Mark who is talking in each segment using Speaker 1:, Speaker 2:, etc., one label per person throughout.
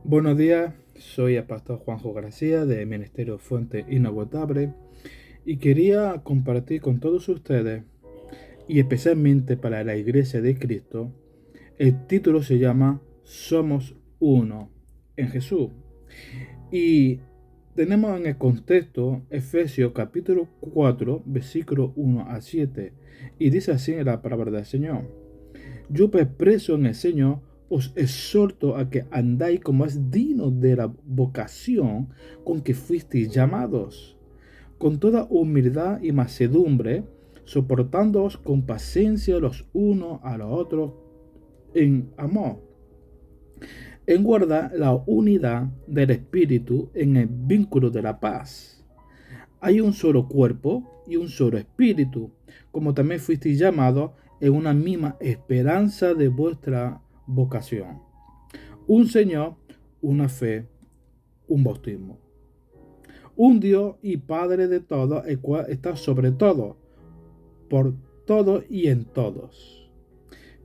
Speaker 1: Buenos días, soy el pastor Juanjo García de Ministerio Fuente Inagotable y quería compartir con todos ustedes, y especialmente para la Iglesia de Cristo, el título se llama Somos Uno en Jesús. Y tenemos en el contexto Efesios capítulo 4, versículo 1 a 7, y dice así la palabra del Señor: Yo, pues, preso en el Señor, os exhorto a que andáis como es digno de la vocación con que fuisteis llamados, con toda humildad y mansedumbre, soportándoos con paciencia los unos a los otros en amor, en guardar la unidad del Espíritu en el vínculo de la paz. Hay un solo cuerpo y un solo espíritu, como también fuisteis llamados en una misma esperanza de vuestra vocación. Un Señor, una fe, un bautismo. Un Dios y Padre de todos, el cual está sobre todo, por todos y en todos.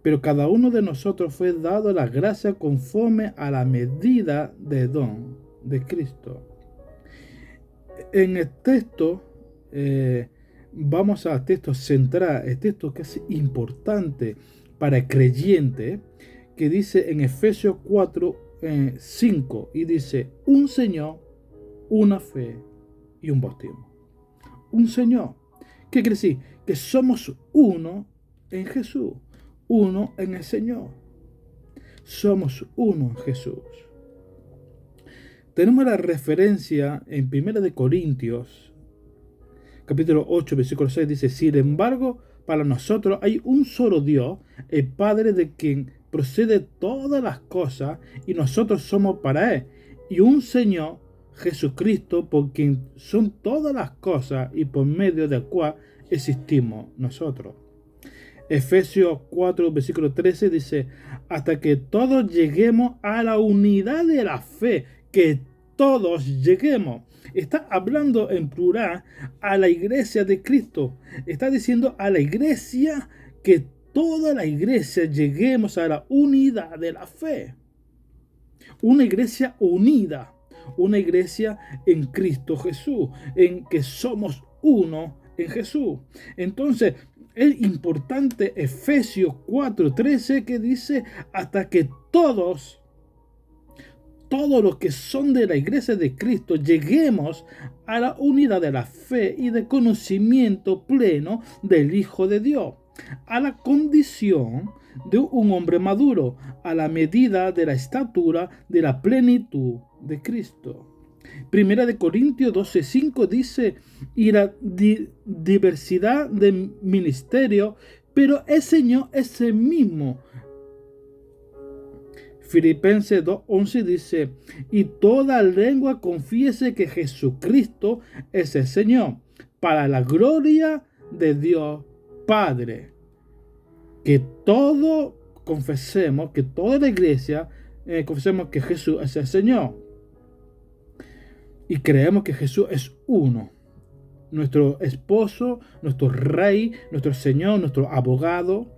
Speaker 1: Pero cada uno de nosotros fue dado la gracia conforme a la medida de don de Cristo. En el texto, vamos al texto central, el texto que es importante para el creyente, que dice en Efesios 4, 5, y dice: un Señor, una fe y un bautismo. Un Señor. ¿Qué quiere decir? Que somos uno en Jesús, uno en el Señor. Somos uno en Jesús. Tenemos la referencia en 1 Corintios, capítulo 8, versículo 6, dice: sin embargo, para nosotros hay un solo Dios, el Padre, de quien procede todas las cosas, y nosotros somos para Él, y un Señor, Jesucristo, por quien son todas las cosas y por medio del cual existimos nosotros. Efesios 4, versículo 13 dice: hasta que todos lleguemos a la unidad de la fe, que todos lleguemos. Está hablando en plural a la iglesia de Cristo. Está diciendo a la iglesia que toda la iglesia lleguemos a la unidad de la fe. Una iglesia unida, una iglesia en Cristo Jesús, en que somos uno en Jesús. Entonces, es importante Efesios 4:13, que dice: hasta que todos los que son de la iglesia de Cristo lleguemos a la unidad de la fe y de conocimiento pleno del Hijo de Dios, a la condición de un hombre maduro, a la medida de la estatura de la plenitud de Cristo. Primera de Corintios 12:5 dice: y la diversidad de ministerio, pero el Señor es el mismo. Filipenses 2:11 dice: y toda lengua confiese que Jesucristo es el Señor, para la gloria de Dios Padre. Que todo confesemos, que toda la iglesia confesemos que Jesús es el Señor. Y creemos que Jesús es uno. Nuestro esposo, nuestro rey, nuestro Señor, nuestro abogado.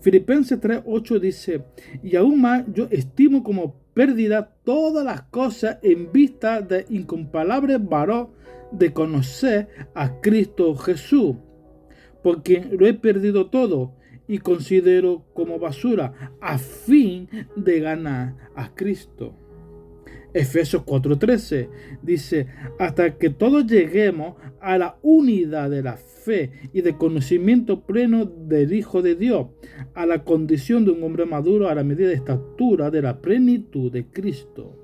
Speaker 1: Filipenses 3:8 dice: y aún más yo estimo como pérdida todas las cosas en vista del incomparable valor de conocer a Cristo Jesús, por quien lo he perdido todo y considero como basura a fin de ganar a Cristo. Efesios 4:13 dice: hasta que todos lleguemos a la unidad de la fe y de conocimiento pleno del Hijo de Dios, a la condición de un hombre maduro, a la medida de estatura de la plenitud de Cristo.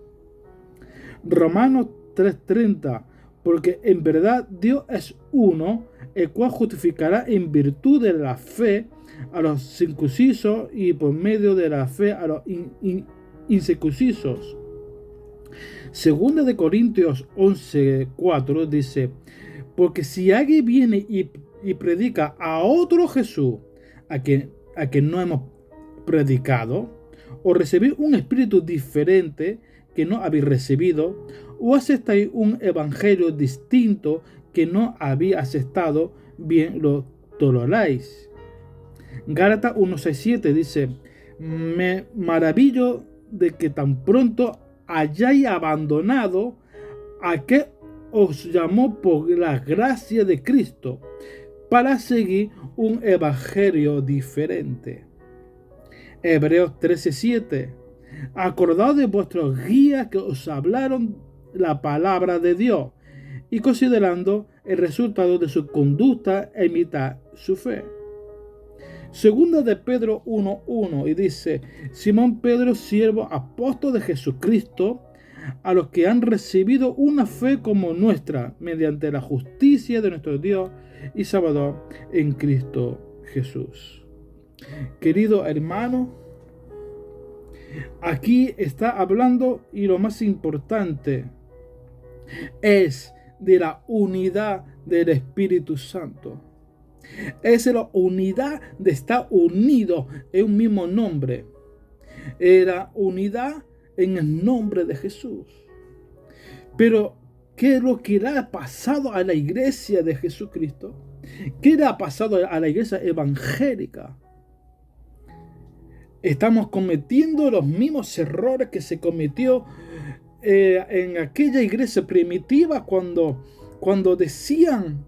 Speaker 1: Romanos 3:30: porque en verdad Dios es uno, el cual justificará en virtud de la fe a los circuncisos y por medio de la fe a los incircuncisos. Segunda de Corintios 11:4 dice: porque si alguien viene y predica a otro Jesús, a quien no hemos predicado, o recibir un espíritu diferente que no habéis recibido, o aceptáis un evangelio distinto que no habéis aceptado, bien lo toleráis. Gálatas 1:6-7 dice: me maravillo de que tan pronto hayáis abandonado a que os llamó por la gracia de Cristo para seguir un evangelio diferente. Hebreos 13:7. Acordaos de vuestros guías que os hablaron la palabra de Dios y considerando el resultado de su conducta, imitad su fe. Segunda de Pedro 1:1 y dice: Simón Pedro, siervo apóstol de Jesucristo, a los que han recibido una fe como nuestra, mediante la justicia de nuestro Dios y Salvador en Cristo Jesús. Querido hermano, aquí está hablando, y lo más importante es de la unidad del Espíritu Santo. Es la unidad de estar unidos en un mismo nombre. Era unidad en el nombre de Jesús. Pero, ¿qué es lo que le ha pasado a la iglesia de Jesucristo? ¿Qué le ha pasado a la iglesia evangélica? Estamos cometiendo los mismos errores que se cometió en aquella iglesia primitiva cuando decían,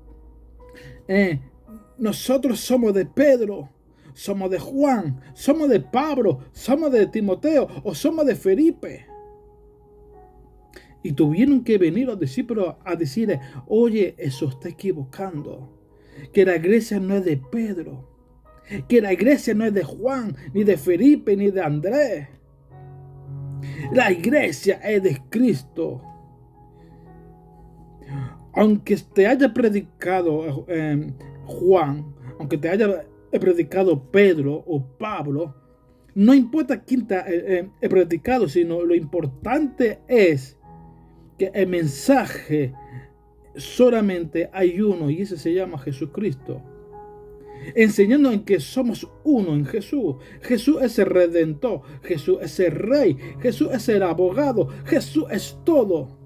Speaker 1: nosotros somos de Pedro, somos de Juan, somos de Pablo, somos de Timoteo o somos de Felipe. Y tuvieron que venir los discípulos a decirle: oye, eso está equivocando, que la iglesia no es de Pedro, que la iglesia no es de Juan, ni de Felipe, ni de Andrés. La iglesia es de Cristo. Aunque te haya predicado Juan, aunque te haya predicado Pedro o Pablo, no importa quién te ha predicado, sino lo importante es que el mensaje solamente hay uno, y ese se llama Jesucristo. Enseñando en que somos uno en Jesús. Jesús es el Redentor, Jesús es el Rey, Jesús es el abogado, Jesús es todo.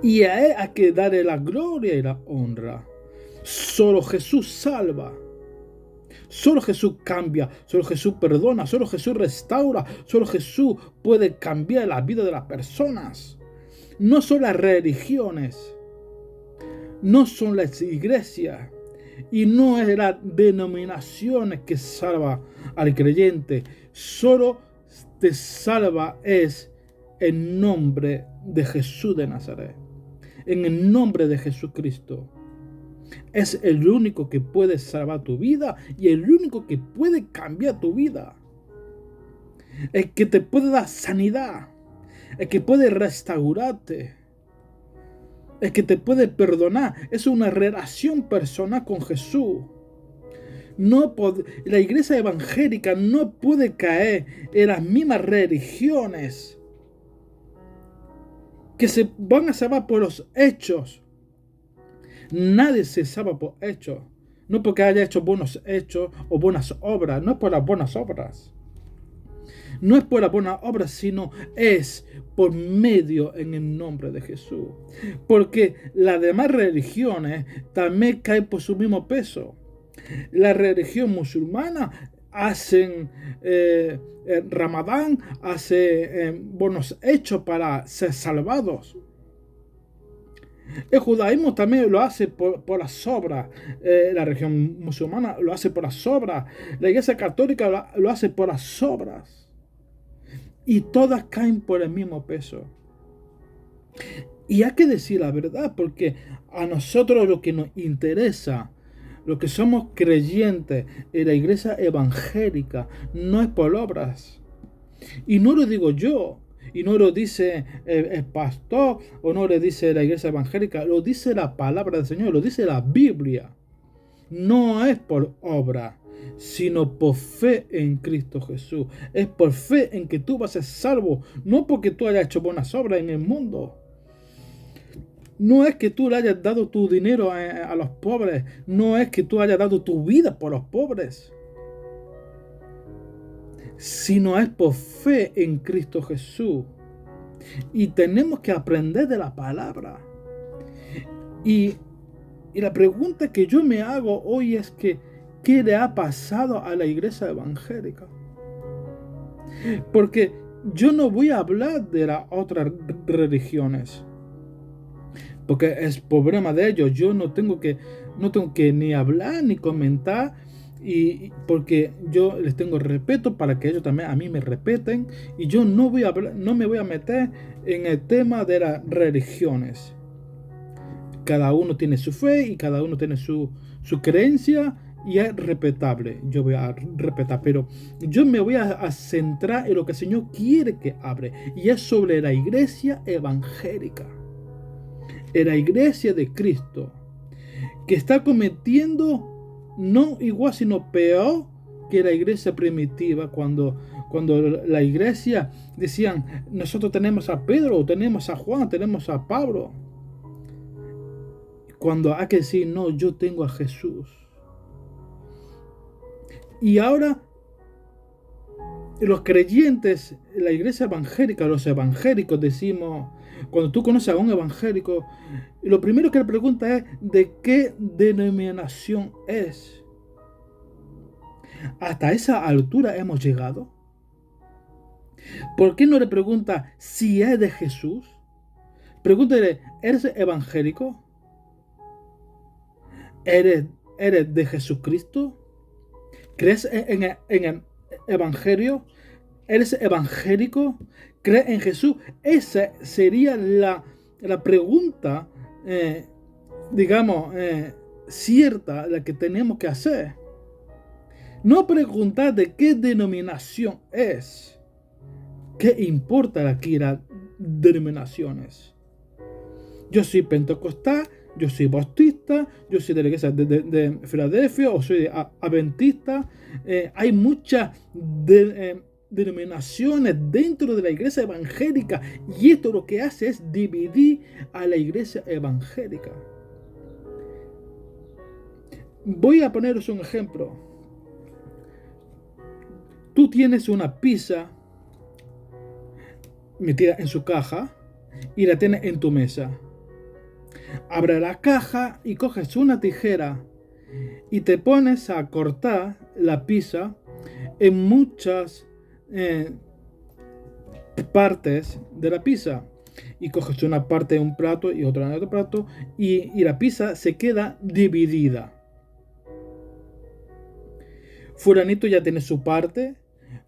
Speaker 1: Y a Él hay que darle la gloria y la honra. Solo Jesús salva. Solo Jesús cambia, solo Jesús perdona, solo Jesús restaura, solo Jesús puede cambiar la vida de las personas. No son las religiones, no son las iglesias, y no es las denominaciones que salva al creyente. Solo te salva es el nombre de Jesús de Nazaret, en el nombre de Jesucristo. Es el único que puede salvar tu vida y el único que puede cambiar tu vida. El que te puede dar sanidad, el que puede restaurarte, el que te puede perdonar. Es una relación personal con Jesús. La iglesia evangélica no puede caer en las mismas religiones que se van a salvar por los hechos. Nadie se salva por hechos. No porque haya hecho buenos hechos o buenas obras. No es por las buenas obras. No es por las buenas obras, sino es por medio en el nombre de Jesús. Porque las demás religiones también caen por su mismo peso. La religión musulmana hacen Ramadán, hace buenos hechos para ser salvados. El judaísmo también lo hace por las obras. La religión musulmana lo hace por las obras. La iglesia católica lo hace por las obras. Y todas caen por el mismo peso. Y hay que decir la verdad, porque a nosotros lo que nos interesa, lo que somos creyentes en la iglesia evangélica, no es por obras. Y no lo digo yo, y no lo dice el pastor, o no lo dice la iglesia evangélica, lo dice la palabra del Señor, lo dice la Biblia. No es por obra, sino por fe en Cristo Jesús. Es por fe en que tú vas a ser salvo, no porque tú hayas hecho buenas obras en el mundo. No es que tú le hayas dado tu dinero a los pobres, no es que tú hayas dado tu vida por los pobres, sino es por fe en Cristo Jesús. Y tenemos que aprender de la palabra. Y la pregunta que yo me hago hoy es que, ¿qué le ha pasado a la iglesia evangélica? Porque yo no voy a hablar de las otras religiones, porque es problema de ellos. Yo no tengo que ni hablar ni comentar, y porque yo les tengo respeto para que ellos también a mí me respeten, y yo no me voy a meter en el tema de las religiones. Cada uno tiene su fe y cada uno tiene su creencia, y es respetable. Yo voy a respetar, pero yo me voy a centrar en lo que el Señor quiere que hable, y es sobre la iglesia evangélica, en la iglesia de Cristo, que está cometiendo no igual sino peor que la iglesia primitiva, cuando la iglesia decían, nosotros tenemos a Pedro, tenemos a Juan, tenemos a Pablo, cuando hay que decir, no, yo tengo a Jesús. Y ahora los creyentes, la iglesia evangélica, los evangélicos, decimos, cuando tú conoces a un evangélico, lo primero que le pregunta es de qué denominación es. Hasta esa altura hemos llegado. ¿Por qué no le pregunta si es de Jesús? Pregúntale, ¿eres evangélico? ¿Eres de Jesucristo? ¿Crees en el evangelio? ¿Eres evangélico? ¿Crees en Jesús? Esa sería la pregunta, cierta, la que tenemos que hacer. No preguntar de qué denominación es. ¿Qué importa aquí las denominaciones? Yo soy pentecostal, yo soy bautista, yo soy de la iglesia de Filadelfia, o soy adventista. Hay muchas denominaciones dentro de la iglesia evangélica, y esto lo que hace es dividir a la iglesia evangélica. Voy a poneros un ejemplo. Tú tienes una pizza metida en su caja y la tienes en tu mesa. Abre la caja y coges una tijera y te pones a cortar la pizza en muchas partes de la pizza. Y coges una parte de un plato y otra en otro plato, y la pizza se queda dividida. Fulanito ya tiene su parte,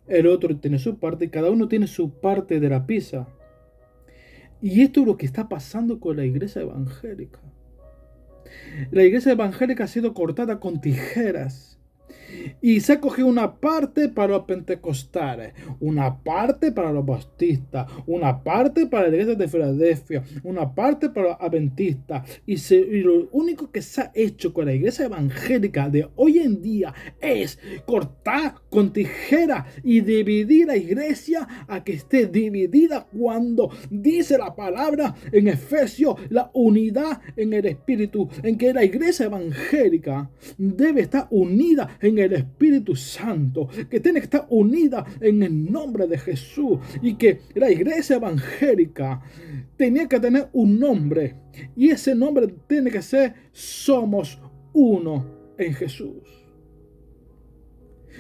Speaker 1: el otro tiene su parte, y cada uno tiene su parte de la pizza. Y esto es lo que está pasando con la iglesia evangélica. La iglesia evangélica ha sido cortada con tijeras. Y se ha cogido una parte para los pentecostales, una parte para los bautistas, una parte para la iglesia de Filadelfia, una parte para los adventistas. Y lo único que se ha hecho con la iglesia evangélica de hoy en día es cortar con tijera y dividir la iglesia a que esté dividida, cuando dice la palabra en Efesios, la unidad en el Espíritu, en que la iglesia evangélica debe estar unida en el Espíritu Santo, que tiene que estar unida en el nombre de Jesús, y que la iglesia evangélica tenía que tener un nombre, y ese nombre tiene que ser Somos Uno en Jesús.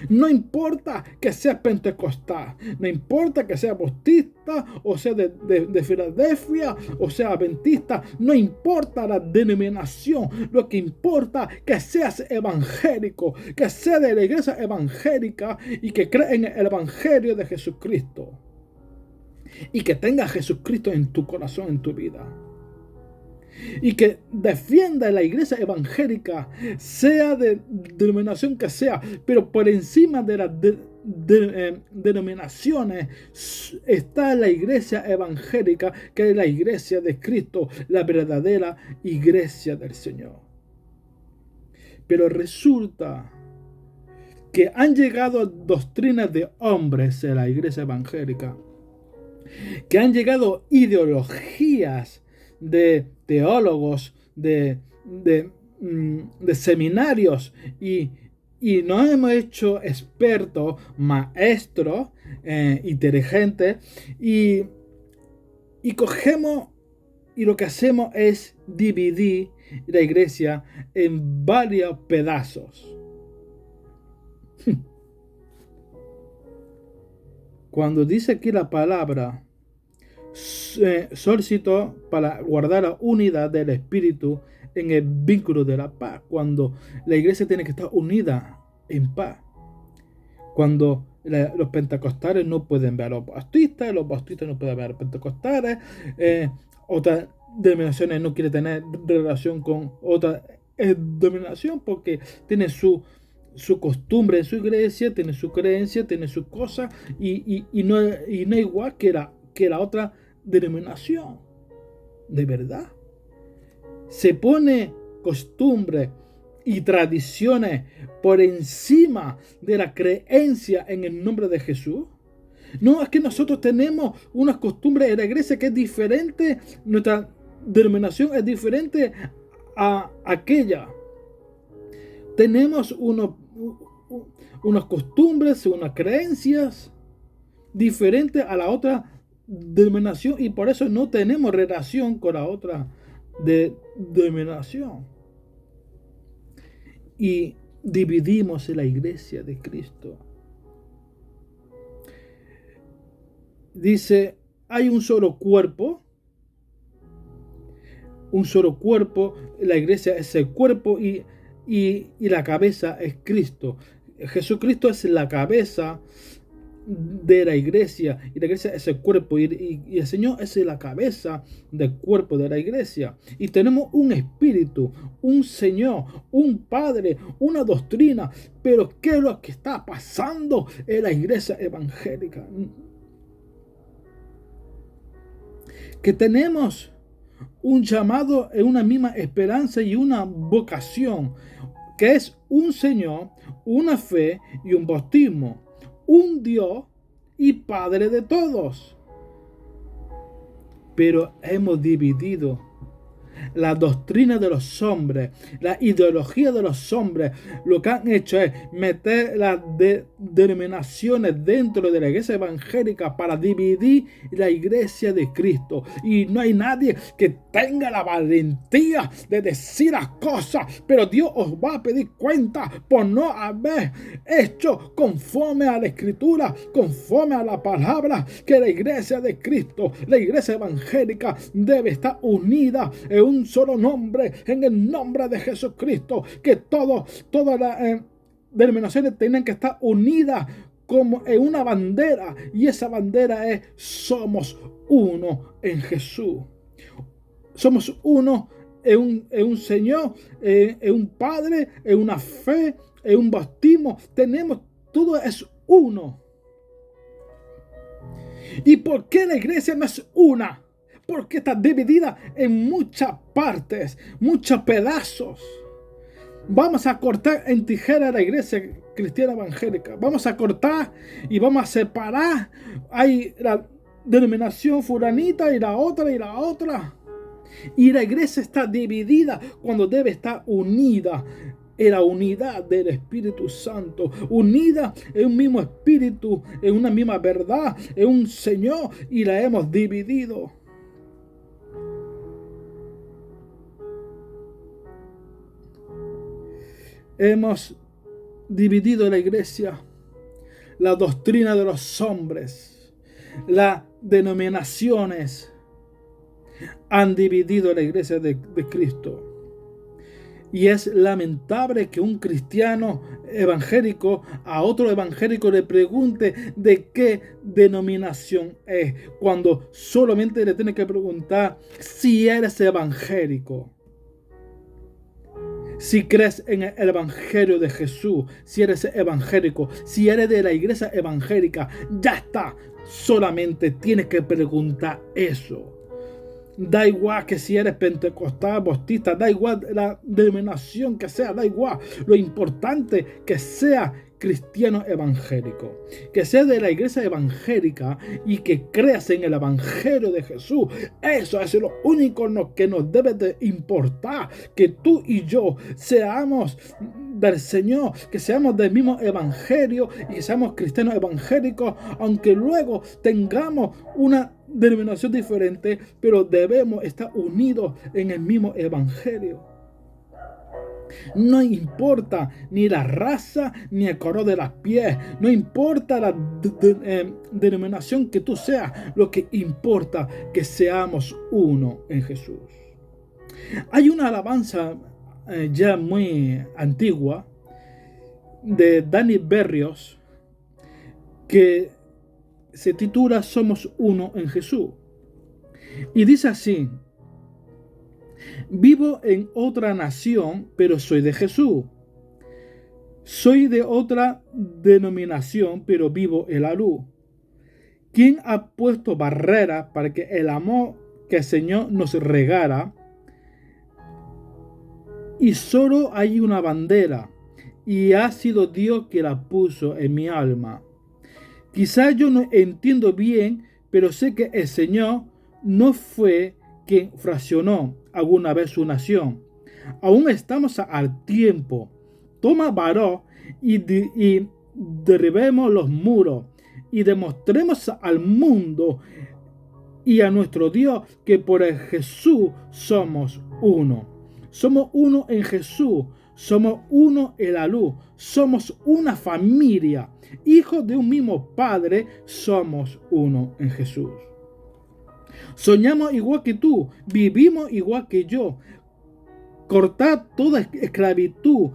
Speaker 1: No importa que seas pentecostal, no importa que seas bautista, o sea de Filadelfia, o sea adventista, no importa la denominación, lo que importa es que seas evangélico, que seas de la iglesia evangélica y que creas en el evangelio de Jesucristo, y que tengas a Jesucristo en tu corazón, en tu vida. Y que defienda la iglesia evangélica, sea de denominación que sea, pero por encima de las denominaciones está la iglesia evangélica, que es la iglesia de Cristo, la verdadera iglesia del Señor. Pero resulta que han llegado doctrinas de hombres en la iglesia evangélica, que han llegado ideologías de teólogos, de seminarios, y nos hemos hecho expertos, maestros, inteligentes, y cogemos, y lo que hacemos es dividir la iglesia en varios pedazos. Cuando dice aquí la palabra solicitó para guardar la unidad del Espíritu en el vínculo de la paz, cuando la iglesia tiene que estar unida en paz. Cuando los pentecostales no pueden ver a los bautistas no pueden ver a los pentecostales, otras denominaciones no quieren tener relación con otra denominación porque tiene su costumbre en su iglesia, tiene su creencia, tiene sus cosas y no es igual que la otra denominación. De verdad. Se pone costumbre y tradiciones por encima de la creencia en el nombre de Jesús. No, es que nosotros tenemos unas costumbres de la iglesia que es diferente, nuestra denominación es diferente a aquella. Tenemos unas costumbres, unas creencias diferentes a la otra denominación y por eso no tenemos relación con la otra denominación. Y dividimos la iglesia de Cristo. Dice, hay un solo cuerpo, la iglesia es el cuerpo y la cabeza es Cristo. Jesucristo es la cabeza de la iglesia y la iglesia es el cuerpo y el Señor es la cabeza del cuerpo de la iglesia y tenemos un espíritu, un Señor, un Padre, una doctrina, pero ¿qué es lo que está pasando en la iglesia evangélica? Que tenemos un llamado en una misma esperanza y una vocación, que es un Señor, una fe y un bautismo, un Dios y Padre de todos. Pero hemos dividido la doctrina de los hombres, la ideología de los hombres. Lo que han hecho es meter las denominaciones dentro de la iglesia evangélica para dividir la iglesia de Cristo. Y no hay nadie que tenga la valentía de decir las cosas, pero Dios os va a pedir cuenta por no haber hecho conforme a la escritura, conforme a la palabra, que la iglesia de Cristo, la iglesia evangélica, debe estar unida en un solo nombre, en el nombre de Jesucristo, que todas las denominaciones tienen que estar unidas como en una bandera, y esa bandera es: somos uno en Jesús, somos uno en un Señor, en un Padre, en una fe, en un bautismo. Tenemos, todo es uno. ¿Y por qué la iglesia no es una? Porque está dividida en muchas partes, muchos pedazos. Vamos a cortar en tijera la iglesia cristiana evangélica. Vamos a cortar y vamos a separar. Hay la denominación fulanita y la otra y la otra. Y la iglesia está dividida cuando debe estar unida en la unidad del Espíritu Santo, unida en un mismo espíritu, en una misma verdad, en un Señor, y la hemos dividido. Hemos dividido la iglesia, la doctrina de los hombres, las denominaciones han dividido la iglesia de Cristo. Y es lamentable que un cristiano evangélico a otro evangélico le pregunte de qué denominación es, cuando solamente le tiene que preguntar si eres evangélico. Si crees en el evangelio de Jesús, si eres evangélico, si eres de la iglesia evangélica, ya está. Solamente tienes que preguntar eso. Da igual que si eres pentecostal, bautista, da igual la denominación que sea, da igual. Lo importante que sea cristiano evangélico, que sea de la iglesia evangélica y que creas en el evangelio de Jesús. Eso es lo único que nos debe de importar, que tú y yo seamos del Señor, que seamos del mismo evangelio y que seamos cristianos evangélicos, aunque luego tengamos una denominación diferente, pero debemos estar unidos en el mismo evangelio. No importa ni la raza ni el color de las pies. No importa la denominación que tú seas. Lo que importa es que seamos uno en Jesús. Hay una alabanza ya muy antigua de Dani Berrios que se titula Somos uno en Jesús. Y dice así: vivo en otra nación, pero soy de Jesús. Soy de otra denominación, pero vivo en la luz. ¿Quién ha puesto barreras para que el amor que el Señor nos regala? Y solo hay una bandera, y ha sido Dios que la puso en mi alma. Quizás yo no entiendo bien, pero sé que el Señor no fue quien fraccionó alguna vez su nación. Aún estamos al tiempo. Toma valor y derribemos los muros y demostremos al mundo y a nuestro Dios que por el Jesús somos uno. Somos uno en Jesús. Somos uno en la luz. Somos una familia. Hijos de un mismo Padre, somos uno en Jesús. Soñamos igual que tú. Vivimos igual que yo. Cortad toda esclavitud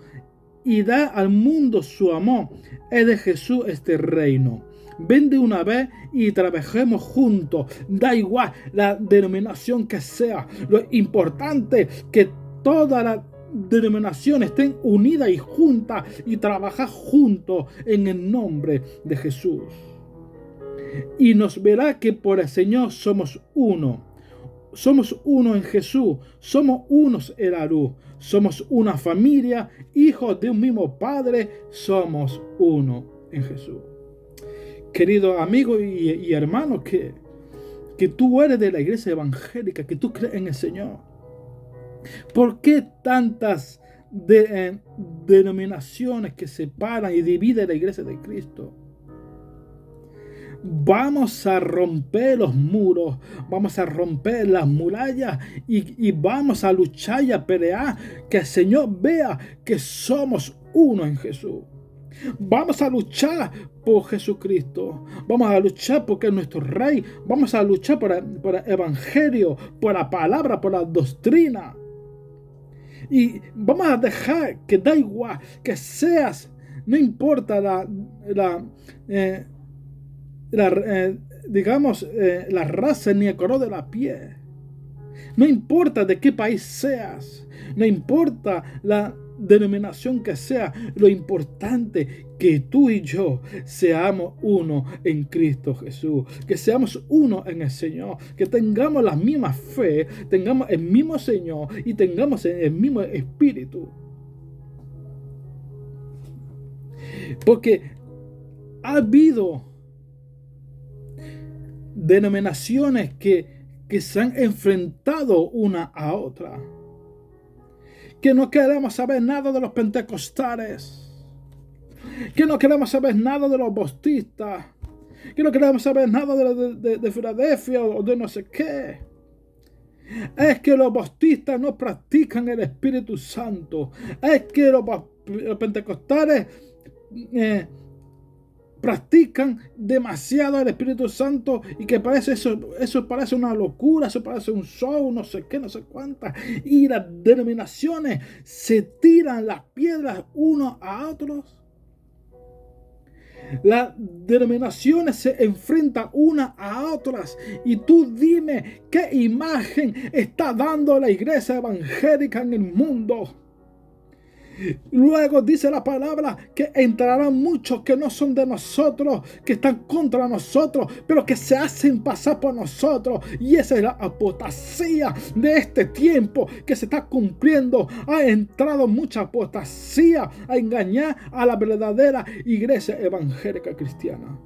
Speaker 1: y da al mundo su amor. Es de Jesús este reino. Ven de una vez y trabajemos juntos. Da igual la denominación que sea. Lo importante es que todas las denominaciones estén unidas y juntas y trabajar juntos en el nombre de Jesús. Y nos verá que por el Señor somos uno. Somos uno en Jesús. Somos unos en la luz. Somos una familia, hijos de un mismo Padre. Somos uno en Jesús. Querido amigo y hermano, que tú eres de la iglesia evangélica, que tú crees en el Señor. ¿Por qué tantas denominaciones que separan y dividen la iglesia de Cristo? Vamos a romper los muros, vamos a romper las murallas y vamos a luchar y a pelear, que el Señor vea que somos uno en Jesús. Vamos a luchar por Jesucristo, vamos a luchar porque es nuestro Rey, vamos a luchar por el Evangelio, por la palabra, por la doctrina. Y vamos a dejar que da igual que seas, no importa la raza ni el color de la piel. No importa de qué país seas, no importa la denominación que sea, lo importante que tú y yo seamos uno en Cristo Jesús, que seamos uno en el Señor, que tengamos la misma fe, tengamos el mismo Señor y tengamos el mismo Espíritu. Porque ha habido denominaciones que se han enfrentado una a otra. Que no queremos saber nada de los pentecostales. Que no queremos saber nada de los bautistas. Que no queremos saber nada de Filadelfia o de no sé qué. Es que los bautistas no practican el Espíritu Santo. Es que los pentecostales practican demasiado el Espíritu Santo y que parece eso parece una locura, eso parece un show, no sé qué, no sé cuántas. Y las denominaciones se tiran las piedras unos a otros. Las denominaciones se enfrentan unas a otras. Y tú dime qué imagen está dando la iglesia evangélica en el mundo. Luego dice la palabra que entrarán muchos que no son de nosotros, que están contra nosotros, pero que se hacen pasar por nosotros. Y esa es la apostasía de este tiempo que se está cumpliendo. Ha entrado mucha apostasía a engañar a la verdadera iglesia evangélica cristiana.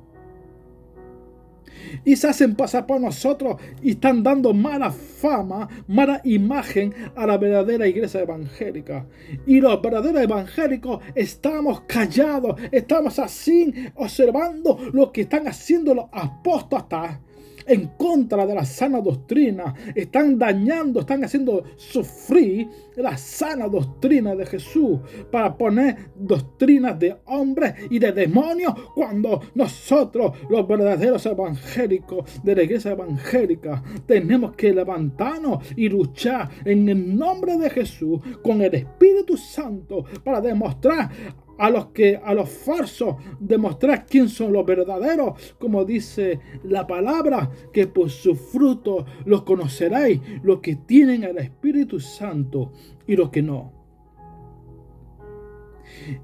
Speaker 1: Y se hacen pasar por nosotros y están dando mala fama, mala imagen a la verdadera iglesia evangélica. Y los verdaderos evangélicos estamos callados, estamos así observando lo que están haciendo los apóstatas. en contra de la sana doctrina. Están dañando, están haciendo sufrir la sana doctrina de Jesús para poner doctrinas de hombres y de demonios, cuando nosotros, los verdaderos evangélicos de la iglesia evangélica, tenemos que levantarnos y luchar en el nombre de Jesús con el Espíritu Santo para demostrar a los falsos, demostrar quién son los verdaderos, como dice la palabra, que por sus frutos los conoceréis, los que tienen el Espíritu Santo y los que no.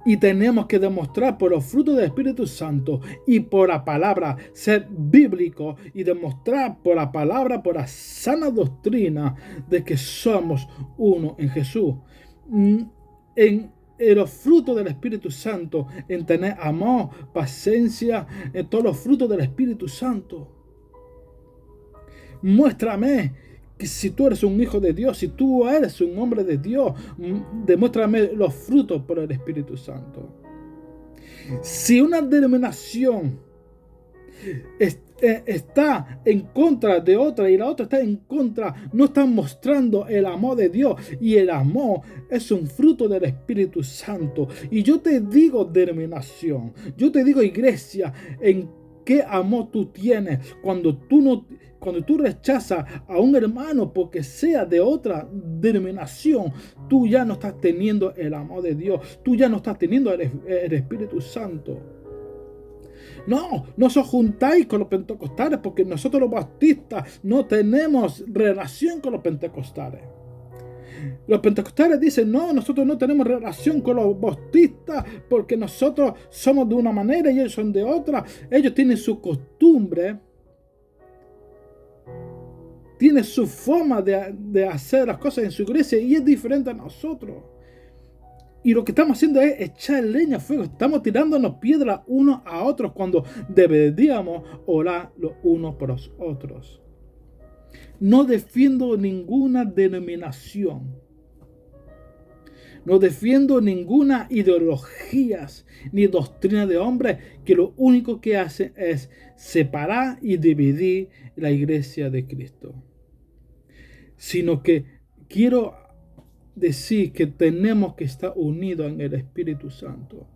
Speaker 1: Y tenemos que demostrar por los frutos del Espíritu Santo y por la palabra, ser bíblico y demostrar por la palabra, por la sana doctrina de que somos uno en Jesús. En los frutos del Espíritu Santo, en tener amor, paciencia, en todos los frutos del Espíritu Santo. Muéstrame que si tú eres un hijo de Dios, si tú eres un hombre de Dios, demuéstrame los frutos por el Espíritu Santo. Si una denominación está en contra de otra y la otra está en contra, no están mostrando el amor de Dios, y el amor es un fruto del Espíritu Santo. Y yo te digo, denominación, yo te digo, iglesia, en qué amor tú tienes cuando tú rechazas a un hermano porque sea de otra denominación. Tú ya no estás teniendo el amor de Dios, tú ya no estás teniendo el Espíritu Santo. No os juntáis con los pentecostales, porque nosotros los bautistas no tenemos relación con los pentecostales. Los pentecostales dicen, no, nosotros no tenemos relación con los bautistas porque nosotros somos de una manera y ellos son de otra. Ellos tienen su costumbre, tienen su forma de hacer las cosas en su iglesia y es diferente a nosotros. Y lo que estamos haciendo es echar leña a fuego. Estamos tirándonos piedras unos a otros cuando deberíamos orar los unos por los otros. No defiendo ninguna denominación. No defiendo ninguna ideología ni doctrina de hombres que lo único que hacen es separar y dividir la iglesia de Cristo. Sino que quiero decir que tenemos que estar unidos en el Espíritu Santo.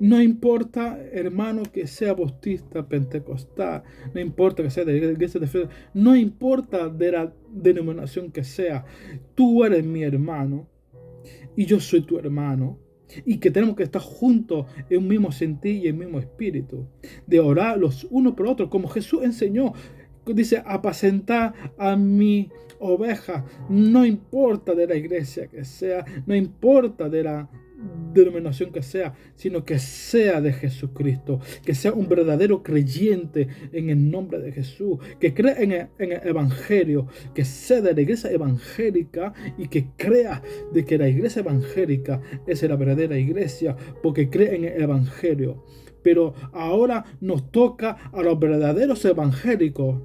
Speaker 1: No importa, hermano, que sea bautista, pentecostal, no importa que sea de la iglesia de fe, no importa de la denominación que sea, tú eres mi hermano y yo soy tu hermano, y que tenemos que estar juntos en un mismo sentir y en un mismo espíritu, de orar los unos por otros, como Jesús enseñó. Dice, apacentar a mi oveja, no importa de la iglesia que sea, no importa de la denominación que sea, sino que sea de Jesucristo, que sea un verdadero creyente en el nombre de Jesús, que crea en el Evangelio, que sea de la iglesia evangélica y que crea de que la iglesia evangélica es la verdadera iglesia porque cree en el Evangelio. Pero ahora nos toca a los verdaderos evangélicos,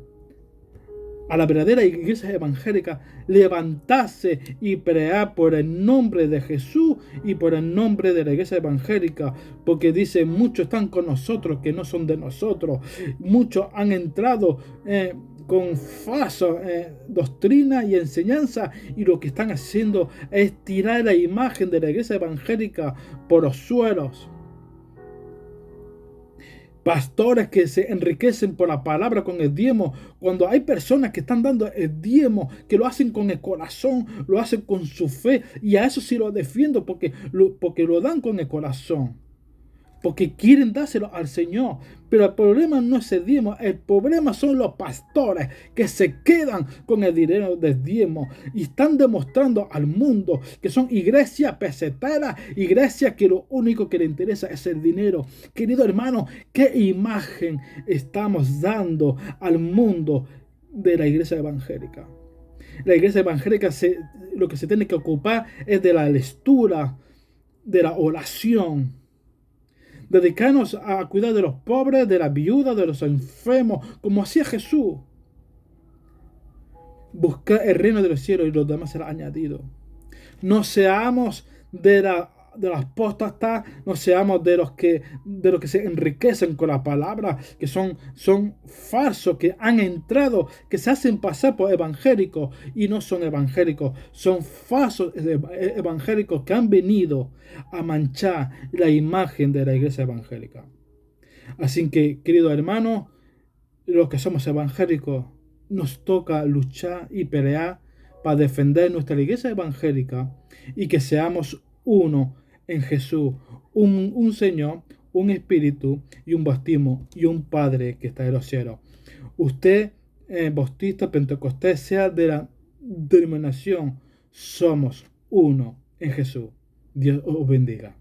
Speaker 1: a la verdadera iglesia evangélica, levantarse y pelear por el nombre de Jesús y por el nombre de la iglesia evangélica, porque dice, muchos están con nosotros que no son de nosotros, muchos han entrado con falsa doctrina y enseñanza, y lo que están haciendo es tirar la imagen de la iglesia evangélica por los suelos. Pastores que se enriquecen por la palabra con el diezmo, cuando hay personas que están dando el diezmo, que lo hacen con el corazón, lo hacen con su fe, y a eso sí lo defiendo porque lo dan con el corazón, porque quieren dárselo al Señor. Pero el problema no es el diezmo, el problema son los pastores que se quedan con el dinero del diezmo y están demostrando al mundo que son iglesias peseteras, iglesias que lo único que les interesa es el dinero. Querido hermano, ¿qué imagen estamos dando al mundo de la iglesia evangélica? La iglesia evangélica lo que se tiene que ocupar es de la lectura, de la oración, dedicarnos a cuidar de los pobres, de las viudas, de los enfermos, como hacía Jesús. Buscar el reino de los cielos y los demás será añadido. No seamos de la los apóstatas, no seamos de los que se enriquecen con la palabra, que son falsos, que han entrado, que se hacen pasar por evangélicos y no son evangélicos, son falsos evangélicos que han venido a manchar la imagen de la iglesia evangélica. Así que, queridos hermanos, los que somos evangélicos, nos toca luchar y pelear para defender nuestra iglesia evangélica y que seamos uno en Jesús, un Señor, un Espíritu y un bautismo y un Padre que está en los cielos. Usted, bautista, pentecostés, sea de la denominación, somos uno en Jesús. Dios os bendiga.